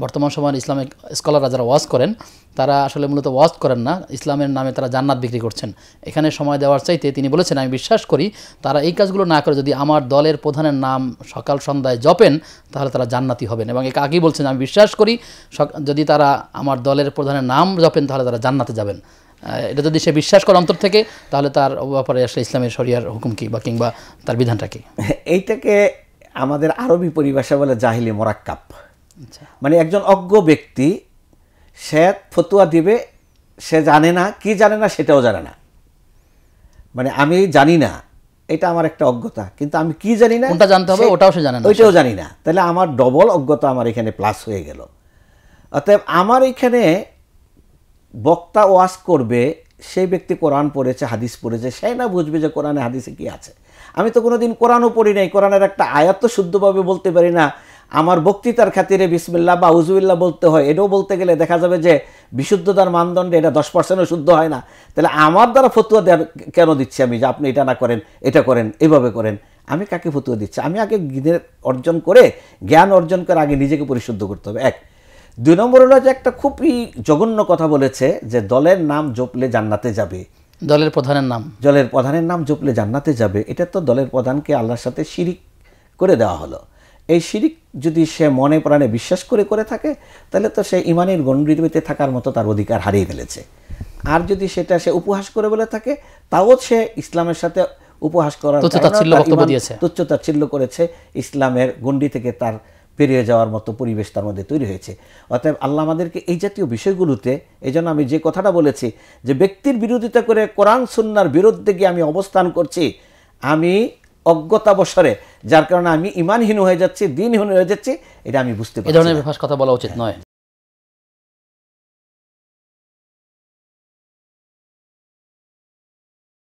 বর্তমান সময়ের ইসলামিক স্কলাররা যারা ওয়াজ করেন তারা আসলে মূলত ওয়াজ করেন না, ইসলামের নামে তারা জান্নাত বিক্রি করছেন। এখানে সময় দেওয়ার চাইতে তিনি বলেছেন, আমি বিশ্বাস করি তারা এই কাজগুলো না করে যদি আমার দলের প্রধানের নাম সকাল সন্ধ্যায় জপেন তাহলে তারা জান্নাতি হবেন। এবং একে আগেই বলছেন, আমি বিশ্বাস করি যদি তারা আমার দলের প্রধানের নাম জপেন তাহলে তারা জান্নাতে যাবেন। এটা যদি সে বিশ্বাস করে অন্তর থেকে, তাহলে তার ব্যাপারে আসলে ইসলামের শরিয়ার হুকুম কি বা কিংবা তার বিধানটা কি? এইটাকে আমাদের আরবি পরিভাষা বলে জাহিলি মোরাক্কাব। মানে একজন অজ্ঞ ব্যক্তি, সে ফতুয়া দিবে, সে জানে না, কি জানে না সেটাও জানে না। মানে আমি জানি না, এটা আমার একটা অজ্ঞতা, কিন্তু আমি কি জানি না কোনটা জানতে হবে ওটাও সে জানে না, ওইটাও জানি না। তাহলে আমার ডবল অজ্ঞতা আমার এখানে প্লাস হয়ে গেল। অতএব আমার এখানে বক্তা ওয়াজ করবে, সেই ব্যক্তি কোরআন পড়েছে, হাদিস পড়েছে, সে না বুঝবে যে কোরআনে হাদিসে কি আছে। আমি তো কোনোদিন কোরআনও পড়ি নাই, কোরআনের একটা আয়াত তো শুদ্ধভাবে বলতে পারি না। আমার বক্তৃতার খাতিরে বিসমিল্লাহ বা আউযুবিল্লাহ বলতে হয়, এটাও বলতে গেলে দেখা যাবে যে বিশুদ্ধতার মানদণ্ডে এটা 10%ও শুদ্ধ হয় না। তাহলে আমার দ্বারা ফতুয়া কেন দিচ্ছি আমি যে আপনি এটা না করেন, এটা করেন, এভাবে করেন? আমি কাকে ফতুয়া দিচ্ছি? আমি আগে জ্ঞান অর্জন করে আগে নিজেকে পরিশুদ্ধ করতে হবে। 1। 2 নম্বর হলো যে একটা খুবই জঘন্য কথা বলেছে যে দলের নাম জপলে জান্নাতে যাবে। দলের প্রধানের নাম জপলে জান্নাতে যাবে, এটা তো দলের প্রধানকে আল্লাহর সাথে শিরিক করে দেওয়া হলো। এই শিরিক যদি সে মনে প্রাণে বিশ্বাস করে থাকে, তাহলে তো সে ইমানের গণ্ডিতে থাকার মতো তার অধিকার হারিয়ে ফেলেছে। আর যদি সেটা সে উপহাস করে বলে থাকে, তাও সে ইসলামের সাথে উপহাস করার তুচ্ছতাচ্ছিল্য করেছে, ইসলামের গণ্ডি থেকে তার পেরিয়ে যাওয়ার মতো পরিবেশ তার মধ্যে তৈরি হয়েছে। অতএব আল্লাহ আমাদেরকে এই জাতীয় বিষয়গুলোতে, এই জন্য আমি যে কথাটা বলেছি যে ব্যক্তির বিরোধিতা করে কোরআন সুন্নাহর বিরুদ্ধে গিয়ে আমি অবস্থান করছি, আমি অজ্ঞতাবশরে, যার কারণে আমি ইমানহীন হয়ে যাচ্ছি, দ্বীনহীন হয়ে যাচ্ছি, এটা আমি বুঝতে পারছি। এই ধরনের কথা বলা উচিত নয়।